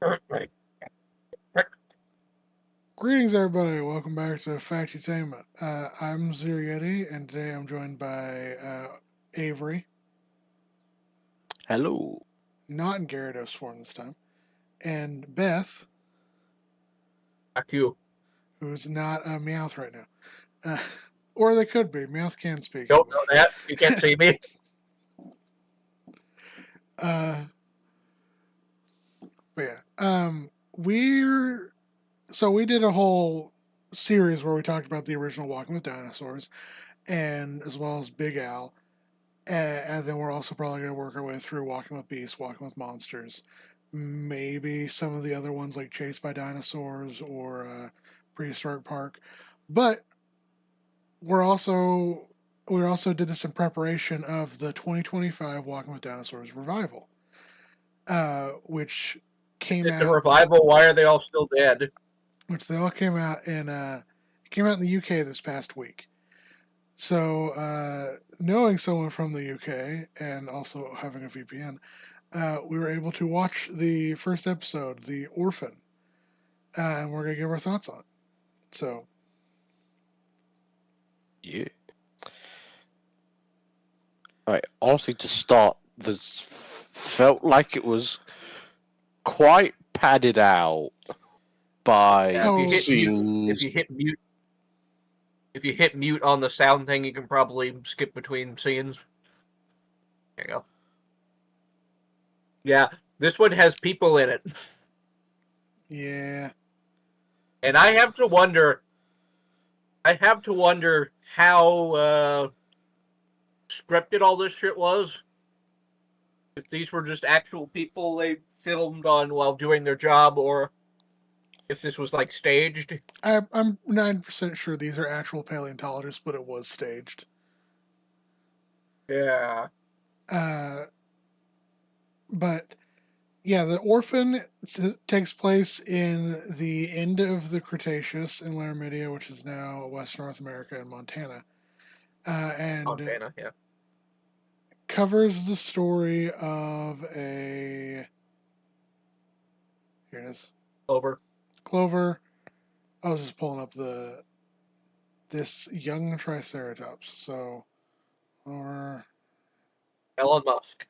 Right. Greetings, everybody. Welcome back to Factutainment. I'm Zurieti, and today I'm joined by Avery, Hello. not in Gyarados form this time, and Beth, Fuck you. who's not a Meowth right now. Or they could be. Meowth can speak Don't know English. that. You can't see me. uh, but yeah, we did a whole series where we talked about the original Walking with Dinosaurs, and as well as Big Al. And then we're also probably going to work our way through Walking with Beasts, Walking with Monsters, maybe some of the other ones like Chased by Dinosaurs or Prehistoric Park. But we also did this in preparation of the 2025 Walking with Dinosaurs revival, which came It's a out, revival. Why are they all still dead? which they all came out in the UK this past week. So, knowing someone from the UK and also having a VPN, we were able to watch the first episode, The Orphan, and we're going to give our thoughts on it. So, Yeah. Right. Honestly, to start, this felt like it was quite padded out by Yeah, if you hit mute, scenes. if you hit mute on the sound thing, you can probably skip between scenes. There you go. Yeah, this one has people in it, yeah. and I have to wonder. I have to wonder how scripted all this shit was. If these were just actual people they filmed on while doing their job, or if this was like staged. I'm 9% sure these are actual paleontologists, but it was staged. Yeah. But yeah, the Orphan takes place in the end of the Cretaceous in Laramidia, which is now West North America and Montana, and Montana, yeah. covers the story of a. Here it is. Over. Clover. I was just pulling up this young Triceratops. So, or Elon Musk.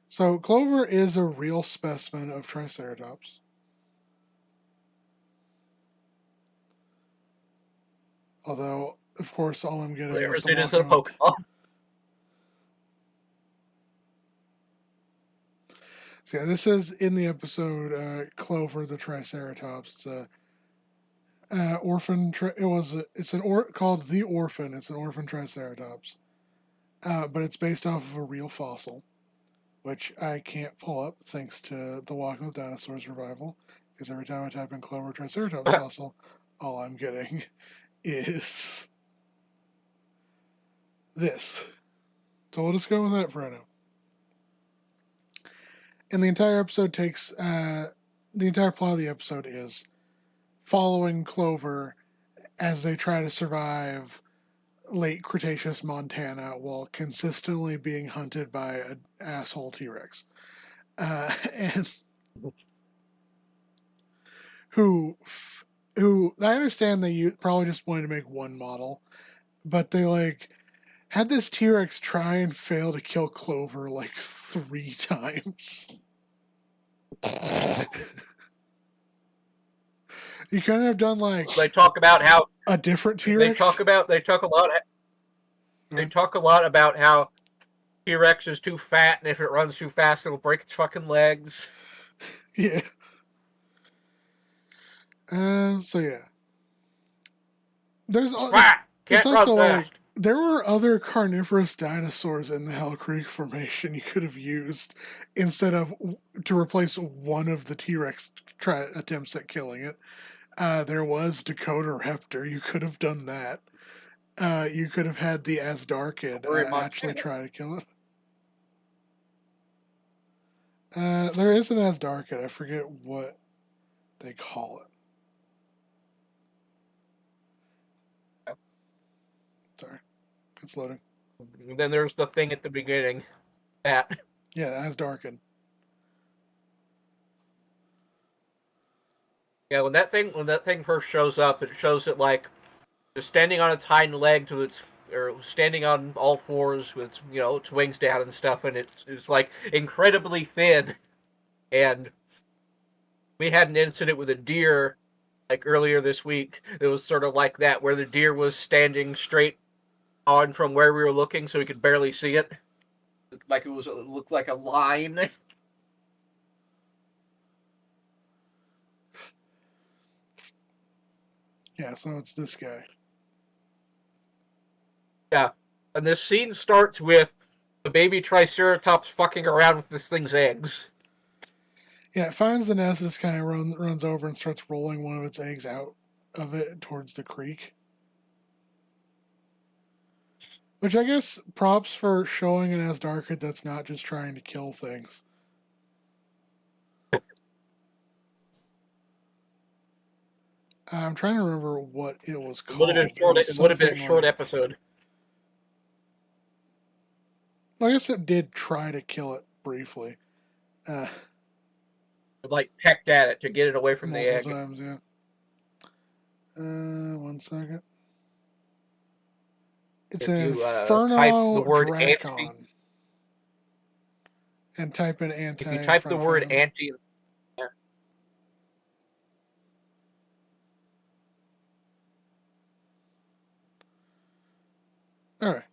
so Clover is a real specimen of Triceratops. Although, of course, all I'm getting is the It is a walking with. Pokemon. So yeah, this is in the episode Clover the Triceratops. It's a orphan. It's called the Orphan. It's an orphan Triceratops, but it's based off of a real fossil, which I can't pull up thanks to the Walking with Dinosaurs revival. Because every time I type in Clover Triceratops fossil, all I'm getting is this. So we'll just go with that for right now. And the entire episode takes the entire plot of the episode is following Clover as they try to survive late Cretaceous Montana while consistently being hunted by an asshole T-Rex. And who I understand they probably just wanted to make one model, but they like had this T-Rex try and fail to kill Clover like 3 times. You couldn't have done like They talk about how a different T-Rex. they talk a lot about how T-Rex is too fat, and if it runs too fast, it'll break its fucking legs. Yeah. So yeah, there's Fat! it's Can't run also like fast. there were other carnivorous dinosaurs in the Hell Creek Formation you could have used instead of to replace one of the T-Rex attempts at killing it. There was Dakota Raptor. You could have done that. You could have had the Asdarkid actually try to kill it. There is an Asdarkid. I forget what they call it. Sorry, it's loading. And then there's the thing at the beginning. that. Yeah, that has darkened. Yeah, when that thing first shows up, it shows it like just standing on its hind legs with its or standing on all fours with its wings down and stuff, and it's like incredibly thin. And we had an incident with a deer like earlier this week. It was sort of like that, where the deer was standing straight on from where we were looking, so we could barely see it. Like it looked like a line. Yeah, so it's this guy. Yeah, and this scene starts with the baby Triceratops fucking around with this thing's eggs. Yeah, it finds the nest and just kind of runs over and starts rolling one of its eggs out of it towards the creek. Which I guess props for showing an Asdarkid that's not just trying to kill things. I'm trying to remember what it was called. It would have been a short episode. Well, I guess it did try to kill it briefly. Like pecked at it to get it away from the egg. Multiple times, yeah. 1 second. It's an Inferno Dracon. And type in anti. If you type the word anti. All right.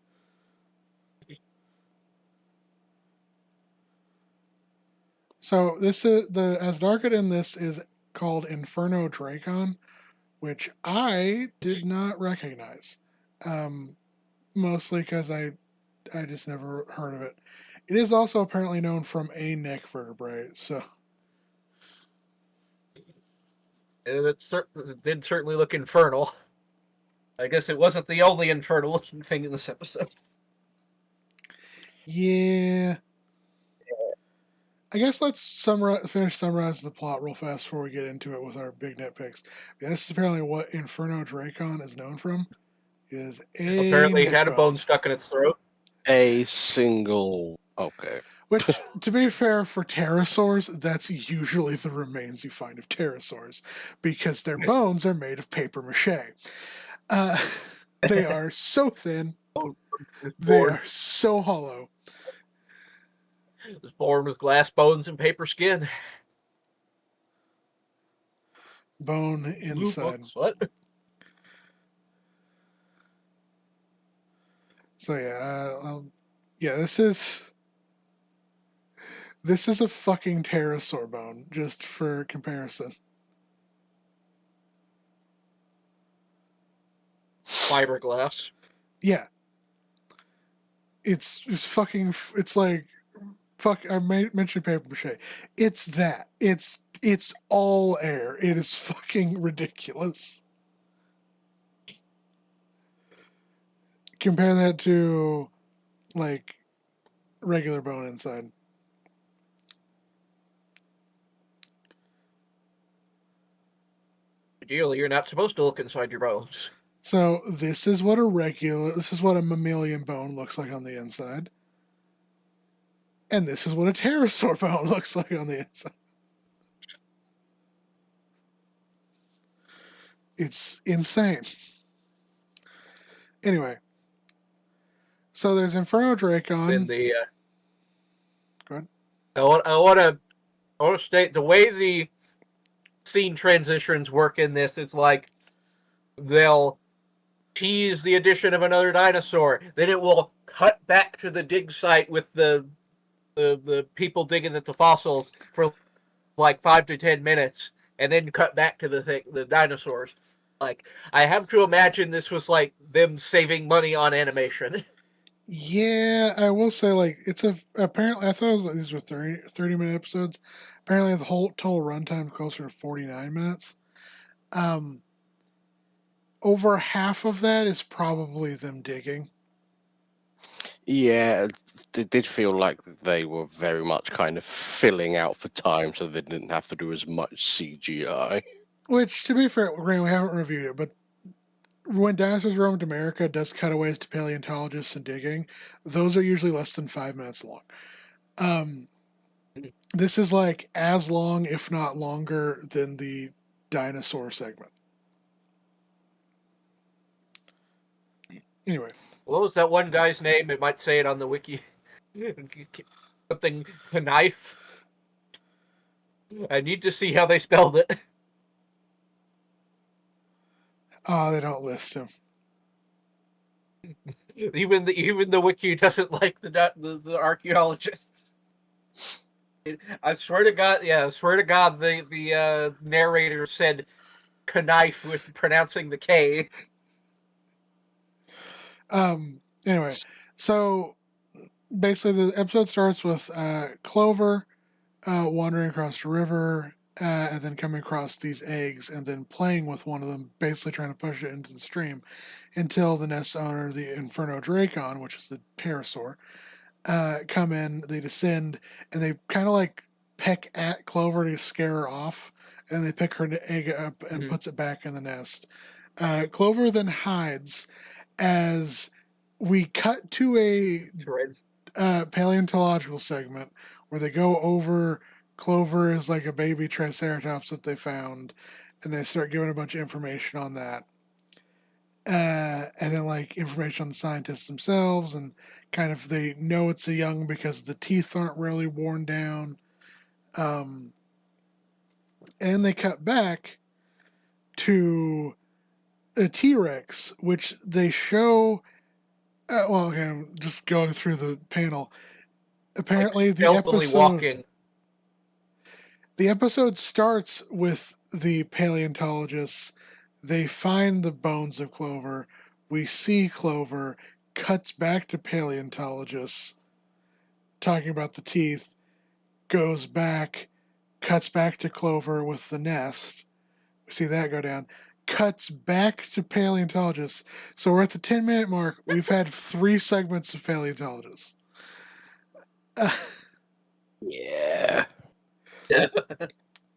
So this is the Asdarkid in this is called Inferno Dracon, which I did not recognize. Mostly because I just never heard of it. It is also apparently known from a neck vertebrae, so It did certainly look infernal. I guess it wasn't the only infernal looking thing in this episode. Yeah. I guess let's finish summarizing the plot real fast before we get into it with our big nitpicks. This is apparently what Inferno Dracon is known from. Apparently it had a bone stuck in its throat. A single... Okay. Which, to be fair, for pterosaurs, that's usually the remains you find of pterosaurs, because their bones are made of paper mache. They are so thin. They are so hollow. It was born with glass bones and paper skin. Bone inside. What? So yeah, this is a fucking pterosaur bone, just for comparison. Fiberglass. Yeah. It's fucking. It's like fuck. I mentioned paper mache. It's that. It's all air. It is fucking ridiculous. Compare that to like regular bone inside. Ideally, you're not supposed to look inside your bones. So this is what a mammalian bone looks like on the inside. And this is what a pterosaur bone looks like on the inside. It's insane. Anyway. So there's Inferno Dracon. In the Go ahead. I want to state the way the scene transitions work in this. It's like they'll tease the addition of another dinosaur, then it will cut back to the dig site with the people digging at the fossils for like 5 to 10 minutes, and then cut back to the dinosaurs. Like, I have to imagine this was like them saving money on animation. Yeah, I will say, like, apparently, I thought these were 30-minute episodes. Apparently, the whole total runtime is closer to 49 minutes. Over half of that is probably them digging. Yeah, it did feel like they were very much kind of filling out for time, so they didn't have to do as much CGI. Which, to be fair, we haven't reviewed it, but when Dinosaurs Roamed America does cutaways to paleontologists and digging, those are usually less than 5 minutes long. Um, this is like as long, if not longer, than the dinosaur segment. Anyway, What was that one guy's name? It might say it on the wiki. Something knife. I need to see how they spelled it. they don't list him. Even the wiki doesn't like the archaeologist. I swear to God, the narrator said knife with pronouncing the K. Anyway, so basically the episode starts with Clover wandering across the river and then coming across these eggs and then playing with one of them, basically trying to push it into the stream until the nest owner, the Inferno Dracon, which is the pterosaur, come in, they descend, and they kind of like peck at Clover to scare her off, and they pick her egg up and puts it back in the nest. Clover then hides as we cut to a paleontological segment where they go over Clover is like a baby Triceratops that they found, and they start giving a bunch of information on that. And then like information on the scientists themselves, and kind of they know it's a young because the teeth aren't really worn down. And they cut back to a T-Rex, which they show. Well, okay, I'm just going through the panel. Apparently, like the episode walking. The episode starts with the paleontologists. They find the bones of Clover. We see Clover. Cuts back to paleontologists talking about the teeth. Goes back. Cuts back to Clover with the nest. We see that go down. Cuts back to paleontologists. So we're at the 10-minute mark. We've had 3 segments of paleontologists. Yeah.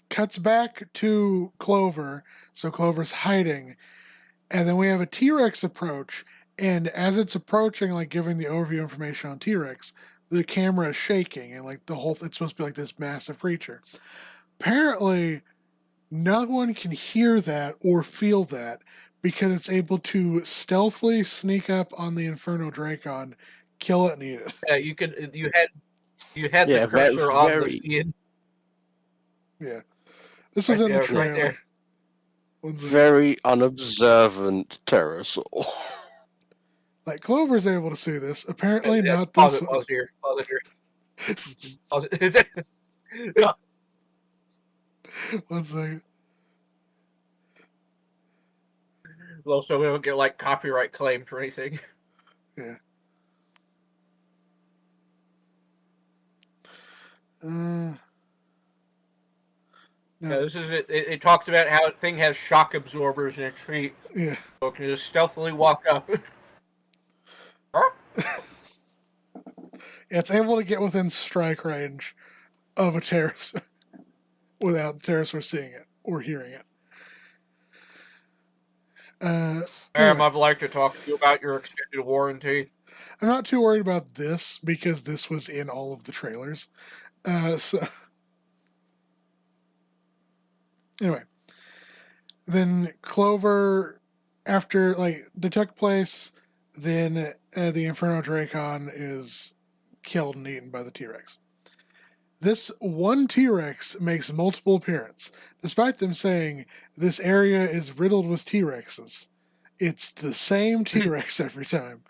Cuts back to Clover. So Clover's hiding. And then we have a T-Rex approach. And as it's approaching, like giving the overview information on T-Rex, the camera is shaking. And like it's supposed to be like this massive creature. Apparently, no one can hear that or feel that because it's able to stealthily sneak up on the Inferno Dracon, kill it, and eat it. Yeah, you had the cursor on the scene. Yeah, this was in the trailer. Right there. Very unobservant pterosaur. Like Clover's able to see this. Apparently, not pause this. It, pause here. Pause it. One second. Well, so we don't get like copyright claims or anything. Yeah. No. Yeah, this is it. It talks about how a thing has shock absorbers in a tree. Yeah. So it can just stealthily walk up. Huh? It's able to get within strike range of a pterosaur without the pterosaur seeing it or hearing it. Anyway. I'd like to talk to you about your extended warranty. I'm not too worried about this because this was in all of the trailers. So anyway, then Clover, after like they took place, then the Inferno Dracon is killed and eaten by the T-Rex. This one T-Rex makes multiple appearances, despite them saying this area is riddled with T-Rexes. It's the same T-Rex every time.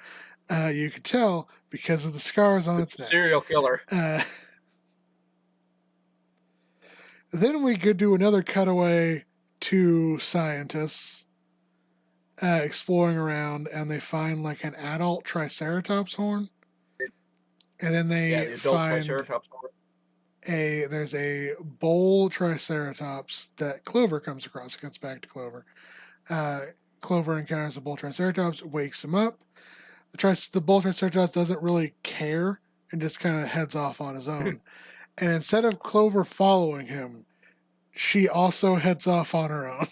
You could tell because of the scars on its neck. Serial killer. Then we could do another cutaway to scientists exploring around, and they find like an adult Triceratops horn. And then they find Triceratops horn. There's a bull Triceratops that Clover comes across. It gets back to Clover. Clover encounters a bull Triceratops, wakes him up. The bull Triceratops doesn't really care and just kind of heads off on his own. And instead of Clover following him, she also heads off on her own.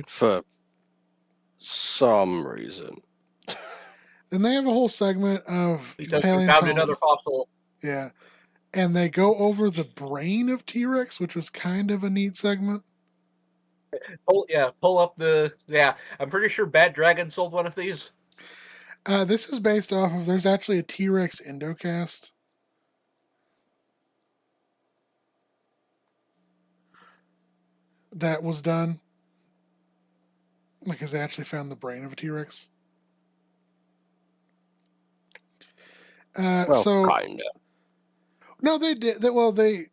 For some reason. Then they have a whole segment of because we found another fossil. Yeah. And they go over the brain of T-Rex, which was kind of a neat segment. Pull up the I'm pretty sure Bad Dragon sold one of these. This is based off of, there's actually a T-Rex Endocast. That was done. Because they actually found the brain of a T-Rex. Well, So kinda. no, they did. Well, they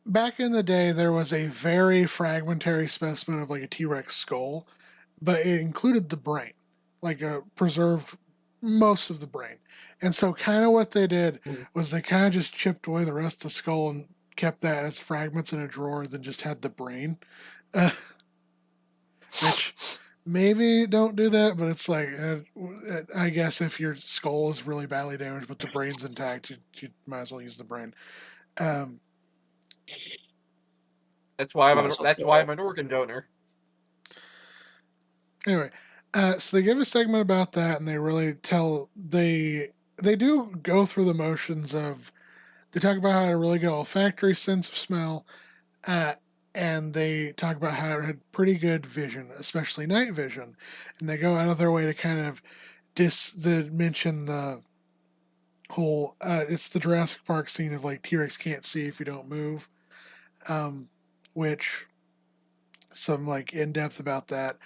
back in the day there was a very fragmentary specimen of like a T-Rex skull, but it included the brain, like a preserved most of the brain. And so, kind of what they did Mhm. was they kind of just chipped away the rest of the skull and kept that as fragments in a drawer, then just had the brain. Which maybe don't do that, but it's like I guess if your skull is really badly damaged but the brain's intact, you might as well use the brain. Um, Might as well That's why try. I'm an organ donor. anyway, so they give a segment about that, and they really tell they do go through the motions of they talk about how it had a really good olfactory sense of smell, uh, and they talk about how it had pretty good vision, especially night vision, and they go out of their way to kind of mention the whole it's the Jurassic Park scene of like T-Rex can't see if you don't move, um, which some like in depth about that.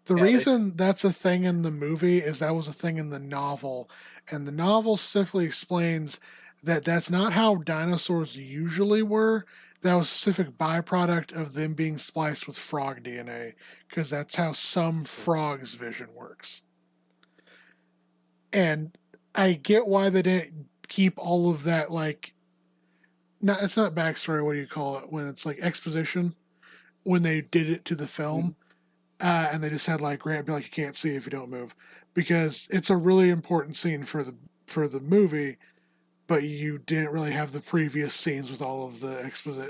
The Yeah, reason that's a thing in the movie is that was a thing in the novel, and the novel specifically explains that that's not how dinosaurs usually were. That was a specific byproduct of them being spliced with frog DNA, because that's how some frogs' vision works. And I get why they didn't keep all of that like not it's not backstory. What do you call it when it's like exposition? When they did it to the film, and they just had like Grant be like, "You can't see if you don't move," because it's a really important scene for the movie, but you didn't really have the previous scenes with all of the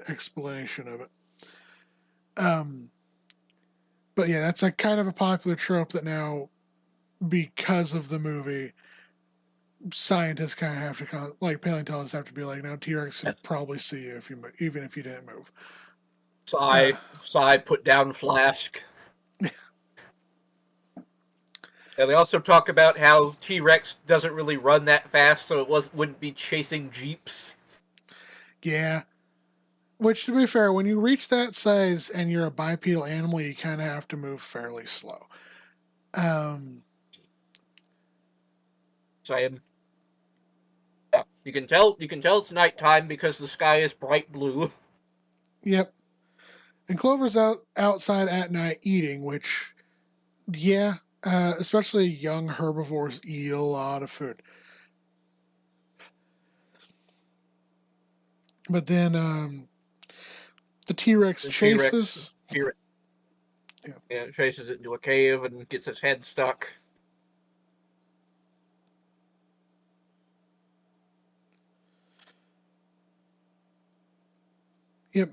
explanation of it. Um, but yeah, that's a kind of a popular trope that now, because of the movie, scientists kind of have to like paleontologists have to be like, now T-Rex could probably see you if even if you didn't move. Uh, Sigh, put down flask. And they also talk about how T-Rex doesn't really run that fast, so wouldn't be chasing jeeps. yeah, which to be fair, when you reach that size and you're a bipedal animal, you kind of have to move fairly slow. Um, So yeah, you can tell it's nighttime because the sky is bright blue. yep. And Clover's outside at night eating, which yeah, especially young herbivores eat a lot of food. But then the T Rex The T-Rex, chases. T-Rex Yeah. yeah, chases it into a cave and gets its head stuck. Yep.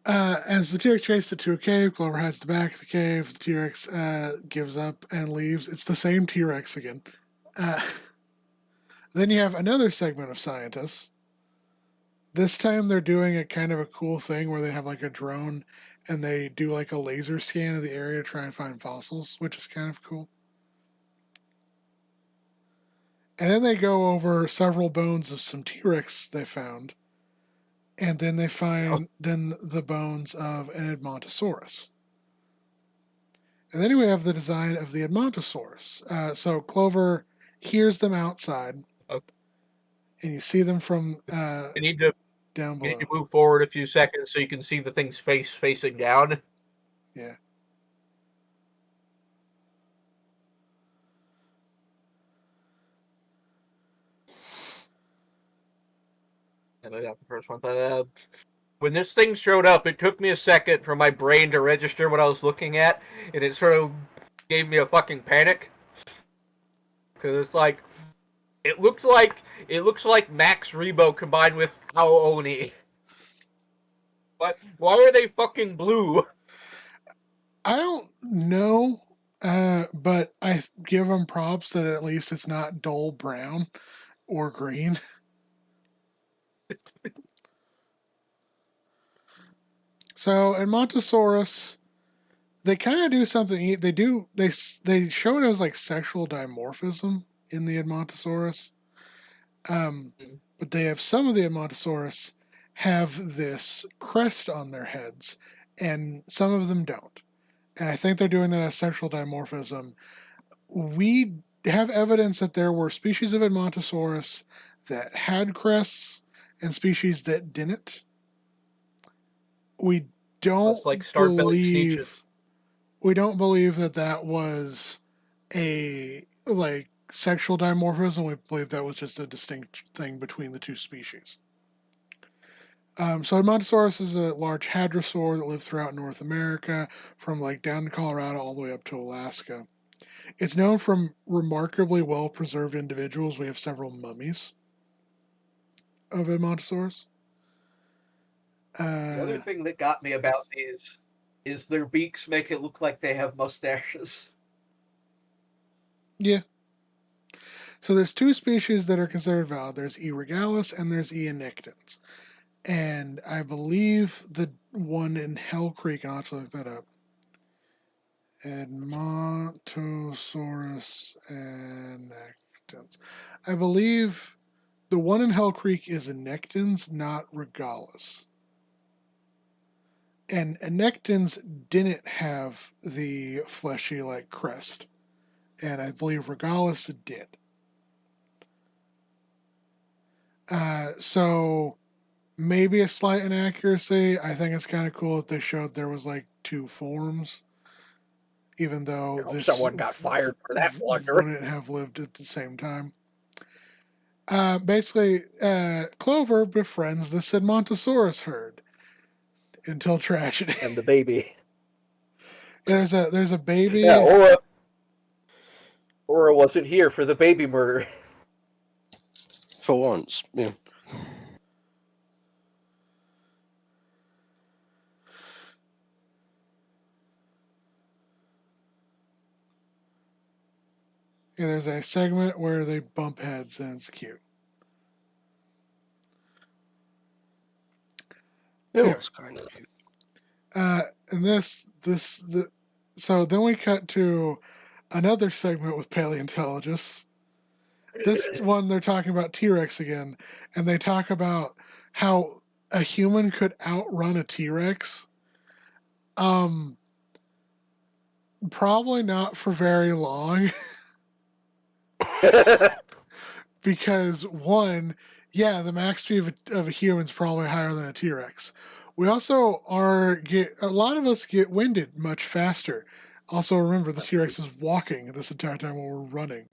As the T Rex chases it to a cave, Clover heads to the back of the cave. The T Rex gives up and leaves. It's the same T Rex again. Uh, then you have another segment of scientists. This time they're doing a kind of a cool thing where they have like a drone and they do like a laser scan of the area to try and find fossils, which is kind of cool. And then they go over several bones of some T Rex they found. And then they Oh, find then the bones of an Edmontosaurus. And then we have the design of the Edmontosaurus. So Clover hears them outside, oh, and you see them from you need to down you need to below. move forward a few seconds so you can see the thing's face facing down. Yeah. And I got the first one. When this thing showed up, it took me a second for my brain to register what I was looking at, and it sort of gave me a fucking panic because it's like it looks like Max Rebo combined with Aooni. But why are they fucking blue? I don't know, but I give them props that at least it's not dull brown or green. So in Montosaurus, they kind of do something. They show it as like sexual dimorphism in the Edmontosaurus. But they have some of the Edmontosaurus have this crest on their heads, and some of them don't. And I think they're doing that as sexual dimorphism. We have evidence that there were species of Edmontosaurus that had crests and species that didn't. We don't It's like star-bellied believe sneeches. we don't believe that that was a like sexual dimorphism. We believe that was just a distinct thing between the two species. So Edmontosaurus is a large hadrosaur that lived throughout North America, from like down to Colorado all the way up to Alaska. It's known from remarkably well preserved individuals. We have several mummies of Edmontosaurus. The other thing that got me about these is their beaks make it look like they have mustaches. Yeah. So there's two species that are considered valid. There's E. regalis and there's E. annectens. And I believe the one in Hell Creek, and I'll have to look that up. Edmontosaurus annectens. I believe the one in Hell Creek is annectens, not regalis. And annectens didn't have the fleshy like crest. And I believe regalis did. So maybe a slight inaccuracy. I think it's kind of cool that they showed there was like two forms, even though this someone got fired for that blunder. Wouldn't have lived at the same time. Basically, Clover befriends the Edmontosaurus herd until tragedy. And the baby. There's a baby. Yeah, Aura wasn't here for the baby murder. For once, yeah. Yeah, there's a segment where they bump heads and it's cute. It was kind of cute. And so then we cut to another segment with paleontologists. This one they're talking about T-Rex again, and they talk about how a human could outrun a T-Rex. Probably not for very long. Because one, yeah, the max speed of a human is probably higher than a T-Rex. We also a lot of us get winded much faster. Also, remember the T-Rex is walking this entire time while we're running.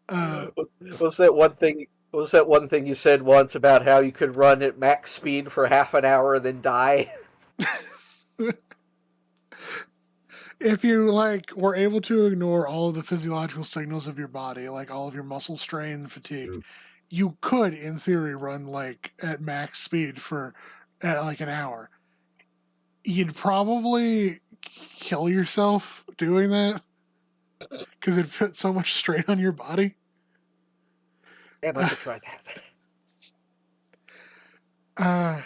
Was that one thing? Was that one thing you said once about how you could run at max speed for half an hour and then die? If you were able to ignore all of the physiological signals of your body, like all of your muscle strain and fatigue, you could, in theory, run at max speed for an hour. You'd probably kill yourself doing that because it put so much strain on your body. And I could try that.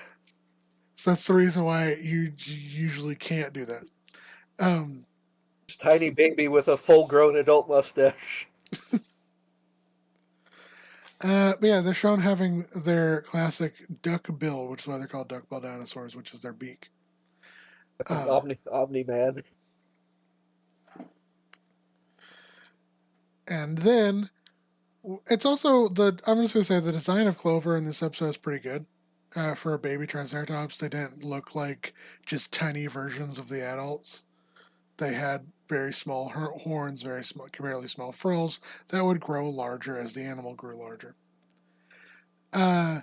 So that's the reason why you usually can't do that. This tiny baby with a full-grown adult mustache. But yeah, they're shown having their classic duck bill, which is why they're called duck-bill dinosaurs, which is their beak. Omni-Man. And then it's also I'm just gonna say the design of Clover in this episode is pretty good. For a baby Triceratops, they didn't look like just tiny versions of the adults. They had very small horns, very small, comparatively small frills that would grow larger as the animal grew larger. Then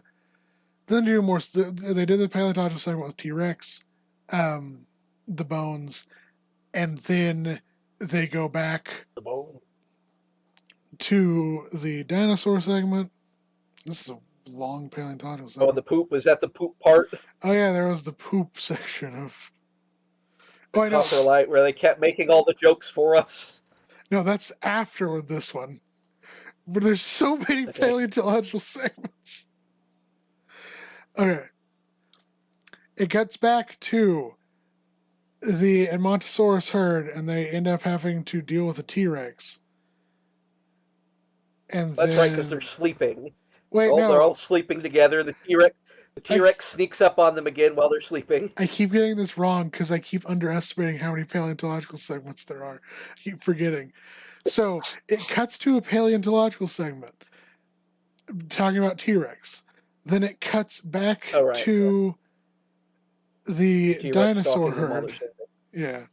they do more. They did the paleontological segment with T-Rex, the bones, and then they go back to the dinosaur segment. This is a long paleontological segment. Oh, the poop. Was that the poop part? Oh yeah, there was the poop section of. I know. Light, where they kept making all the jokes for us. No, that's after this one. But there's so many paleontological segments. Okay. It gets back to the Edmontosaurus herd, and they end up having to deal with a T-Rex. And That's then, right, because they're sleeping. wait, They're all no, sleeping together. The T-Rex sneaks up on them again while they're sleeping. I keep getting this wrong because I keep underestimating how many paleontological segments there are. I keep forgetting. So it cuts to a paleontological segment talking about T-Rex. Then it cuts back Oh, right. to the T-Rex dinosaur stalking them while they're herd. sleeping. Yeah.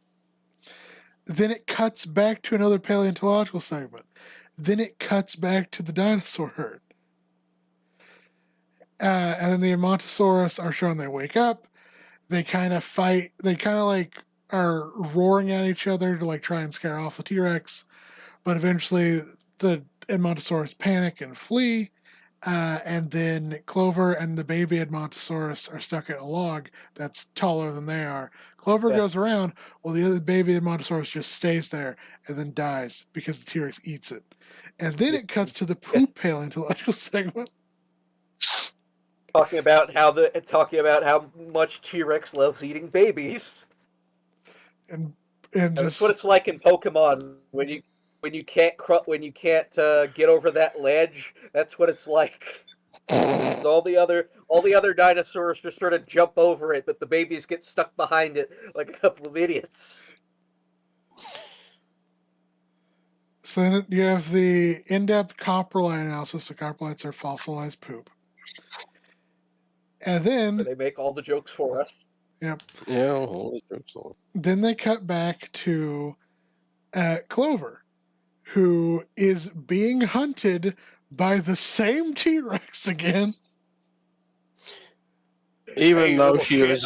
Then it cuts back to another paleontological segment. Then it cuts back to the dinosaur herd. And then the Edmontosaurus are shown they wake up. They kind of fight. They kind of like are roaring at each other to like try and scare off the T-Rex. But eventually the Edmontosaurus panic and flee. And then Clover and the baby Edmontosaurus are stuck at a log that's taller than they are. Clover goes around while the other baby Edmontosaurus just stays there and then dies because the T-Rex eats it. And then it cuts to the poop paleontological segment. Talking about how much T-Rex loves eating babies. And That's what it's like in Pokemon when you can't get over that ledge. That's what it's like. All the other dinosaurs just sort of jump over it, but the babies get stuck behind it like a couple of idiots. So then you have the in-depth coprolite analysis. The coprolites are fossilized poop. And then Where they make all the jokes for us. Yep. Yeah. Then they cut back to Clover, who is being hunted by the same T-Rex again. Even though she is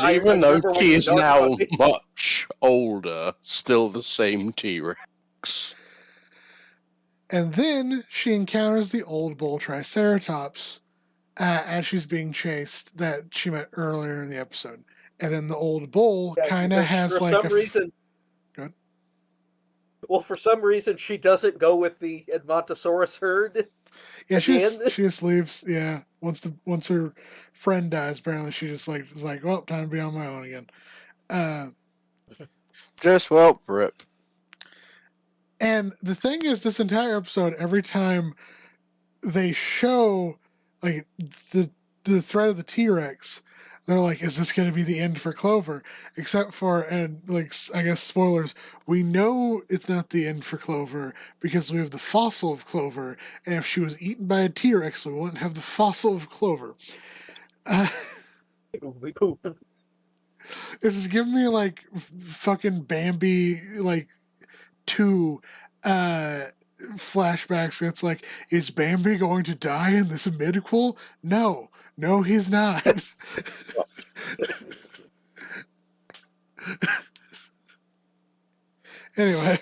now much older, still the same T-Rex. And then she encounters the old bull Triceratops as she's being chased that she met earlier in the episode. And then the old bull kind of has for like some reason. Good. Well, for some reason, she doesn't go with the Edmontosaurus herd. Yeah, she just leaves. Yeah, once her friend dies, apparently she just is like, well, time to be on my own again. Just rip. And the thing is, this entire episode, every time they show like the threat of the T-Rex, they're like, is this going to be the end for Clover? Except for, and like, I guess spoilers, we know it's not the end for Clover because we have the fossil of Clover, and if she was eaten by a T-Rex, we wouldn't have the fossil of Clover. We poop. This is giving me like fucking Bambi, like 2 flashbacks. It's like, is Bambi going to die in this midquel? No, he's not. Anyway,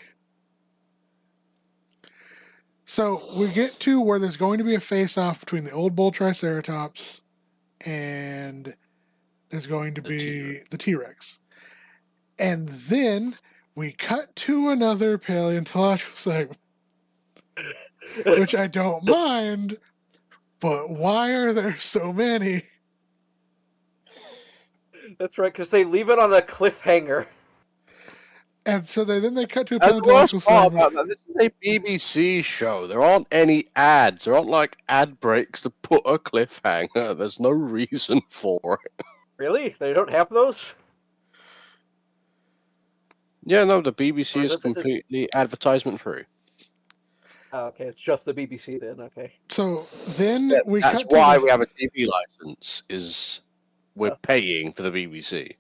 so we get to where there's going to be a face-off between the old bull Triceratops and there's going to be the T-Rex. And then we cut to another paleontological segment, which I don't mind, but why are there so many? That's right, because they leave it on a cliffhanger. And so then they cut to a And the worst paleontological part segment. about that, this is a BBC show. There aren't any ads. There aren't like ad breaks to put a cliffhanger. There's no reason for it. Really? They don't have those? Yeah, no, the BBC is completely advertisement free. Oh, okay, it's just the BBC then. Okay. So then we That's cut to why we have a TV license. Is we're paying for the BBC.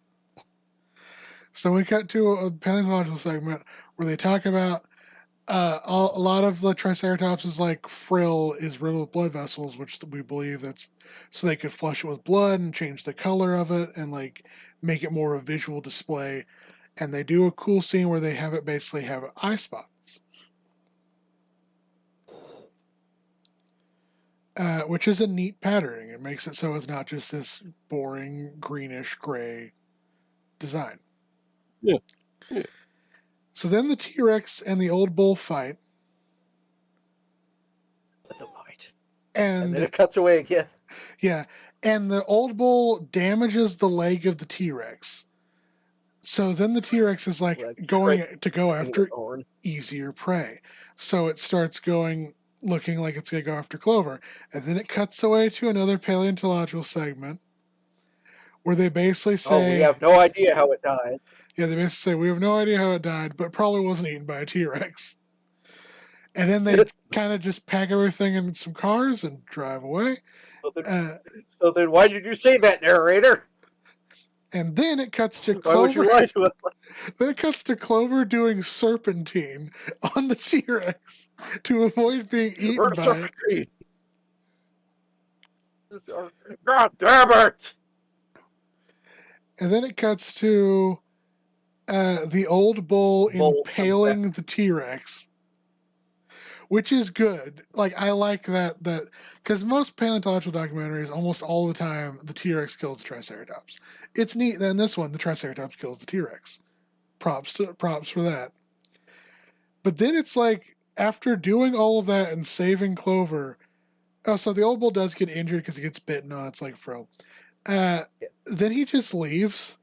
So we cut to a paleontological segment where they talk about a lot of the Triceratops' like frill is riddled with blood vessels, which we believe that's so they could flush it with blood and change the color of it and like make it more a visual display. And they do a cool scene where they have it basically have eye spots. Which is a neat patterning. It makes it so it's not just this boring greenish gray design. Yeah. So then the T-Rex and the old bull fight. And then it cuts away again. Yeah. And the old bull damages the leg of the T-Rex. So then the T-Rex is like Like, going to go scraping after the horn. easier prey. So it starts looking like it's going to go after Clover. And then it cuts away to another paleontological segment where they basically Oh, we say, have no idea how it died. yeah, they basically say, we have no idea how it died, but probably wasn't eaten by a T-Rex. And then they kind of just pack everything in some cars and drive away. So then why did you say that, narrator? And then it cuts to Why would you Clover. lie to us? Then it cuts to Clover doing serpentine on the T-Rex to avoid being eaten by it. God damn it! And then it cuts to the old bull impaling the T-Rex, which is good. Like, I like that because most paleontological documentaries, almost all the time, the T-Rex kills the Triceratops. It's neat that in this one, the Triceratops kills the T-Rex. Props for that. But then it's like, after doing all of that and saving Clover, oh, so the old bull does get injured because he gets bitten on its like fro. Then he just leaves.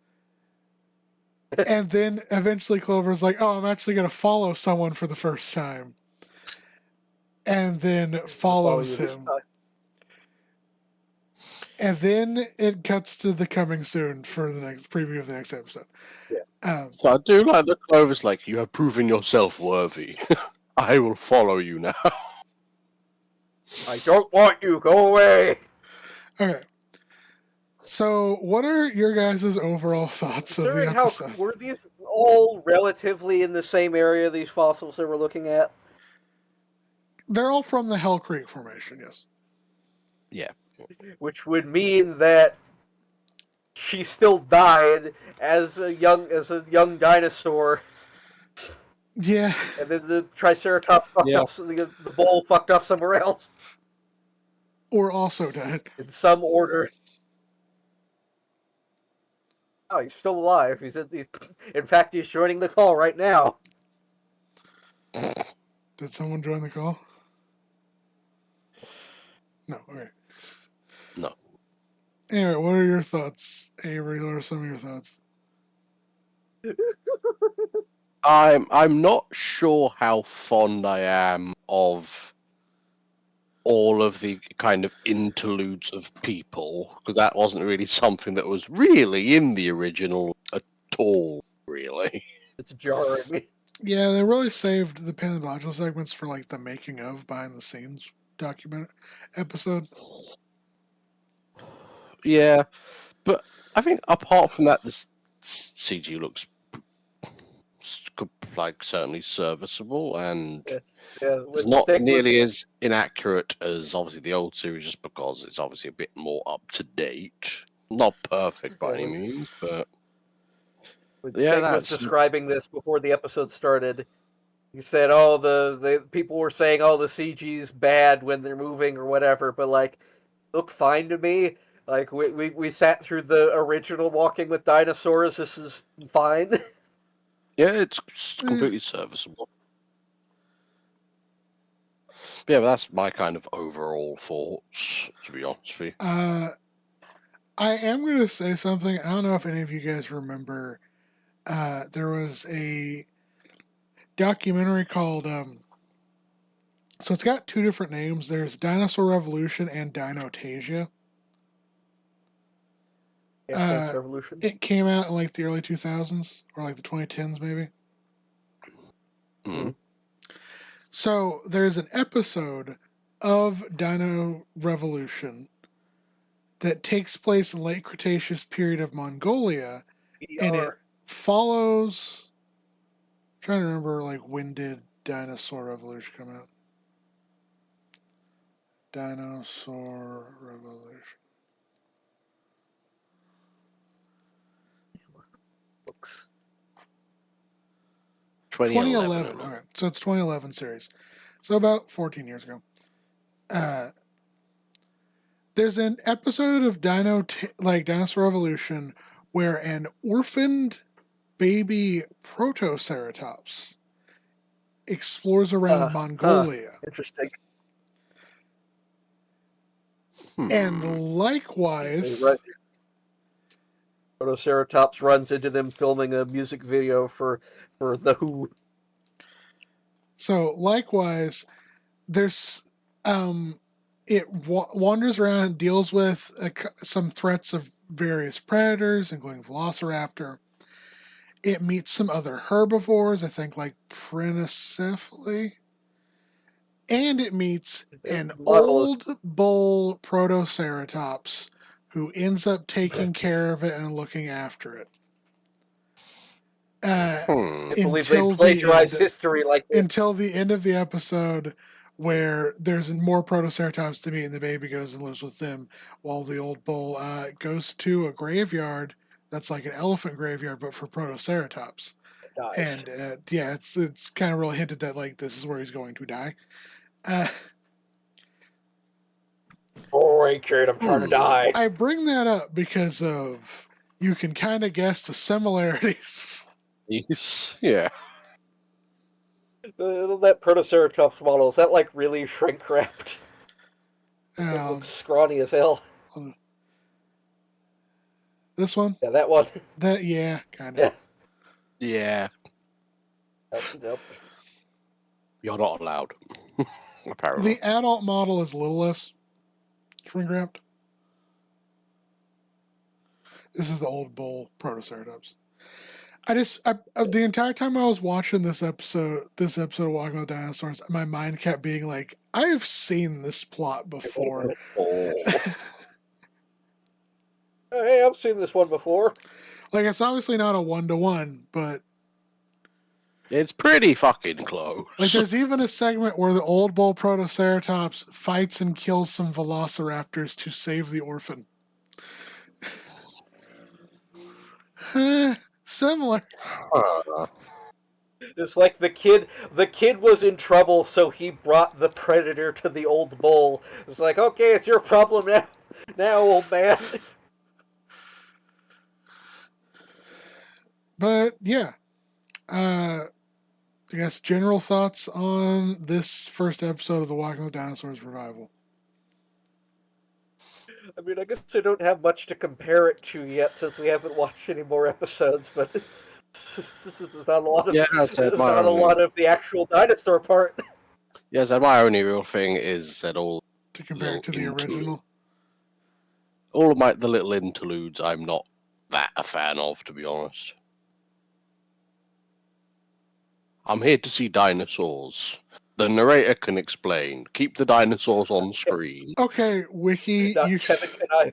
And then eventually Clover's like, oh, I'm actually going to follow someone for the first time. And then follows him. And then it cuts to the coming soon for the next preview of the next episode. Yeah. So I do like the Clover's like, you have proven yourself worthy. I will follow you now. I don't want you. Go away. Okay. So, what are your guys' overall thoughts of the episode? Were these all relatively in the same area, these fossils that we're looking at? They're all from the Hell Creek Formation, yes. Yeah. Which would mean that she still died as a young dinosaur. Yeah. And then the Triceratops fucked up, the bull fucked up somewhere else. Or also died. In some order. Oh, he's still alive. In fact, he's joining the call right now. Did someone join the call? No, okay. No. Anyway, what are your thoughts, Avery? What are some of your thoughts? I'm not sure how fond I am of all of the kind of interludes of people, because that wasn't really something that was really in the original at all, really. It's jarring. Yeah, they really saved the paleontological segments for like the making of behind the scenes document episode. Yeah, but I think apart from that, the CG looks like certainly serviceable and it's not nearly as inaccurate as obviously the old series, just because it's obviously a bit more up to date. Not perfect by any means, but Stig was describing this before the episode started. He said, "Oh, the people were saying, oh, the CG's bad when they're moving or whatever, but like, look fine to me. Like we sat through the original Walking with Dinosaurs. This is fine." Yeah, it's completely serviceable. Yeah, but that's my kind of overall thoughts, to be honest with you. I am going to say something. I don't know if any of you guys remember. There was a documentary called. So it's got two different names. There's Dinosaur Revolution and Dinotasia. Revolution. It came out in like the early 2000s or like the 2010s, maybe. Mm-hmm. So there's an episode of Dino Revolution that takes place in late Cretaceous period of Mongolia, and it follows. I'm trying to remember, like, when did Dinosaur Revolution come out? Dinosaur Revolution. Books. 2011. Okay, so it's 2011 series. So about 14 years ago. There's an episode of Dinosaur Revolution where an orphaned baby Protoceratops explores around Mongolia. Interesting. And likewise, Protoceratops runs into them filming a music video for The Who. So likewise, there's it wanders around and deals with some threats of various predators, including Velociraptor. It meets some other herbivores, I think, like Prinocephaly. And it meets an old bull Protoceratops who ends up taking care of it and looking after it. I believe Until they plagiarize history like this. until the end of the episode, where there's more Protoceratops to meet, and the baby goes and lives with them, while the old bull goes to a graveyard that's like an elephant graveyard, but for Protoceratops. Nice. And yeah, it's kind of really hinted that like this is where he's going to die. Boy, kid, I'm trying to die. I bring that up because of you can kind of guess the similarities. Yes. Yeah. That Protoceratops model, is that like really shrink wrapped? It looks scrawny as hell. This one? Yeah, that one. That yeah, kind of. Yeah. Yep. You're not allowed. Apparently. The adult model is a little less shrink wrapped. This is the old bull Protoceratops. The entire time I was watching this episode of Walking with Dinosaurs, my mind kept being like, I've seen this plot before. Hey, I've seen this one before. Like, it's obviously not a 1-to-1, but it's pretty fucking close. like, there's even a segment where the old bull Protoceratops fights and kills some velociraptors to save the orphan. Similar. It's like the kid was in trouble, so he brought the predator to the old bull. It's like, okay, it's your problem now, old man. But yeah, I guess general thoughts on this first episode of the Walking with Dinosaurs revival. I mean, I guess I don't have much to compare it to yet since we haven't watched any more episodes, but there's not a lot of a lot of the actual dinosaur part. Yes, and my only real thing is that all to compare it to the original. All of the little interludes, I'm not that a fan of, to be honest. I'm here to see dinosaurs. The narrator can explain. Keep the dinosaurs on screen. Okay, Wiki. Okay,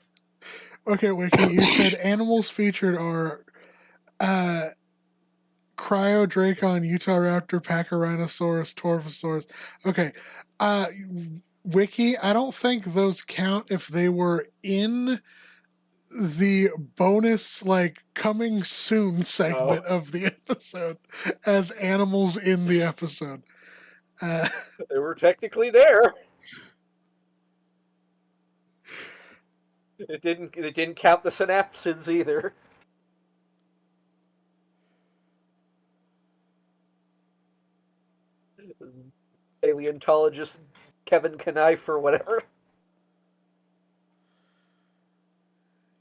Wiki. You said animals featured are Cryodracon, Utahraptor, Pachyrhinosaurus, Torvosaurus. Okay, Wiki. I don't think those count if they were in the bonus, like, coming soon segment of the episode as animals in the episode. They were technically there. It didn't count the synapsins either. Paleontologist Kevin Knife or whatever.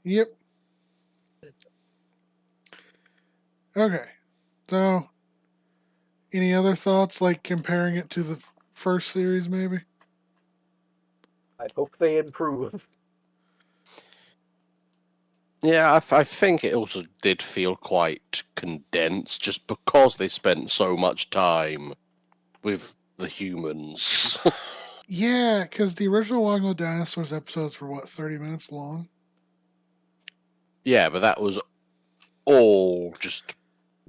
Yep. Okay. So, any other thoughts, like comparing it to the first series, maybe? I hope they improve. Yeah, I think it also did feel quite condensed, just because they spent so much time with the humans. Yeah, because the original Walking with Dinosaurs episodes were, 30 minutes long? Yeah, but that was all just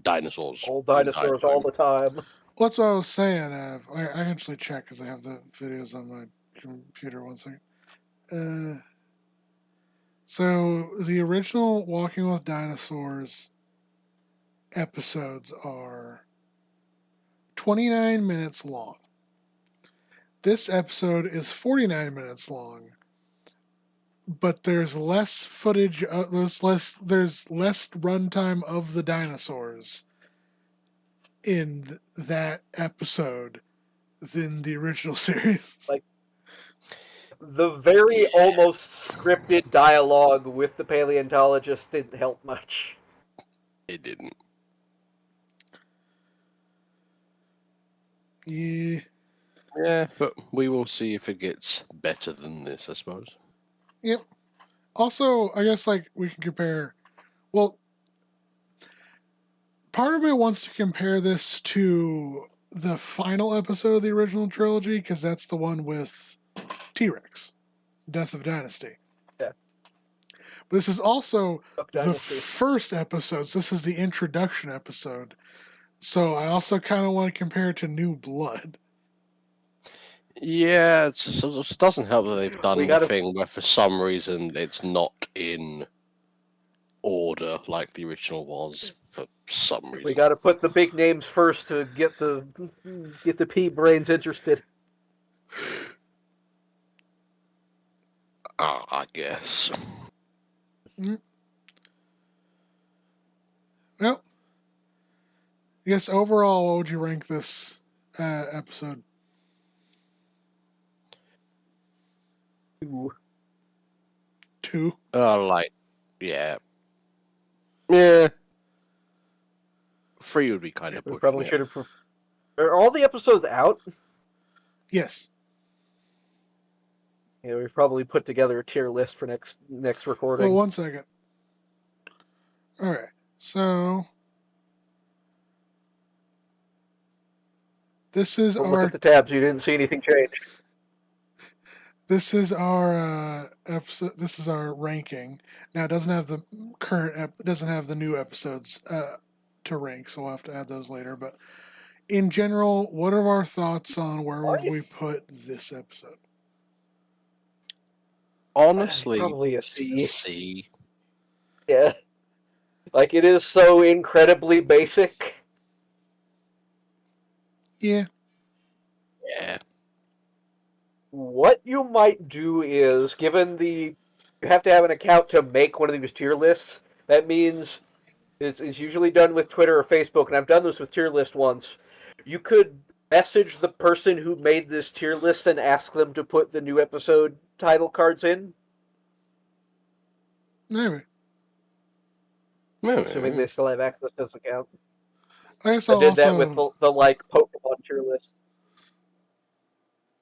dinosaurs. All dinosaurs all the time. Well, that's what I was saying. I actually check because I have the videos on my computer. 1 second. So the original Walking with Dinosaurs episodes are 29 minutes long. This episode is 49 minutes long, but there's less footage. There's less runtime of the dinosaurs in that episode than the original series. The very almost scripted dialogue with the paleontologist didn't help much. It didn't. Yeah. Yeah, but we will see if it gets better than this, I suppose. Yep. Also, I guess like we can compare. Well, part of me wants to compare this to the final episode of the original trilogy because that's the one with T-Rex, Death of Dynasty. Yeah. But this is also Fuck the Dynasty. first episode. So this is the introduction episode. So I also kind of want to compare it to New Blood. Yeah, it doesn't help that they've done We the gotta- thing where for some reason it's not in order like the original was for some reason. We got to put the big names first to get the pea brains interested. I guess. Well, I guess overall, what would you rank this episode? Ooh. 2. Yeah. 3 would be kind of We pushing probably it. should have. Are all the episodes out? Yes. Yeah, we've probably put together a tier list for next recording. Well, 1 second. All right. So this is Don't our look at the tabs. You didn't see anything change. this is our episode. This is our ranking. Now it doesn't have the it doesn't have the new episodes to rank, so we'll have to add those later. But in general, what are our thoughts on where would we put this episode? Honestly, Probably a C. C. Yeah. Like, it is so incredibly basic. Yeah. Yeah. What you might do is, given you have to have an account to make one of these tier lists, that means it's usually done with Twitter or Facebook, and I've done this with tier list once. You could message the person who made this tier list and ask them to put the new episode title cards in, Maybe. assuming they still have access to this account. I guess I I'll did that also with the like Pokemon tier list.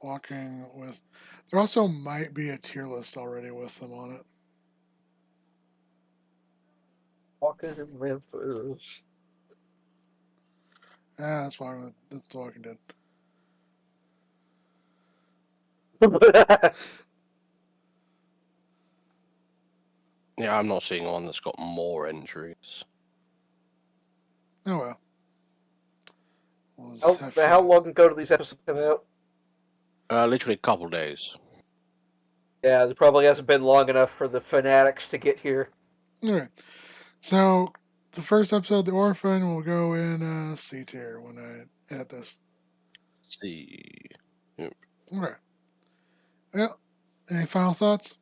walking with. There also might be a tier list already with them on it. Walking in Memphis. That's why that's The Walking Dead. Yeah, I'm not seeing one that's got more entries. Oh well. We'll just have to- How long ago did these episodes come out? Literally a couple days. Yeah, it probably hasn't been long enough for the fanatics to get here. Okay. So the first episode, The Orphan, will go in C tier when I edit this. C. Okay. Well, any final thoughts?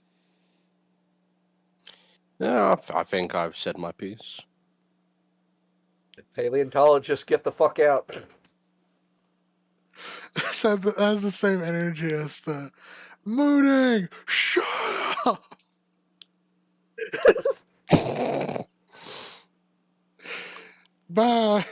Yeah, I think I've said my piece. Paleontologists, get the fuck out. So that has the same energy as the mooning. Shut up. Bye.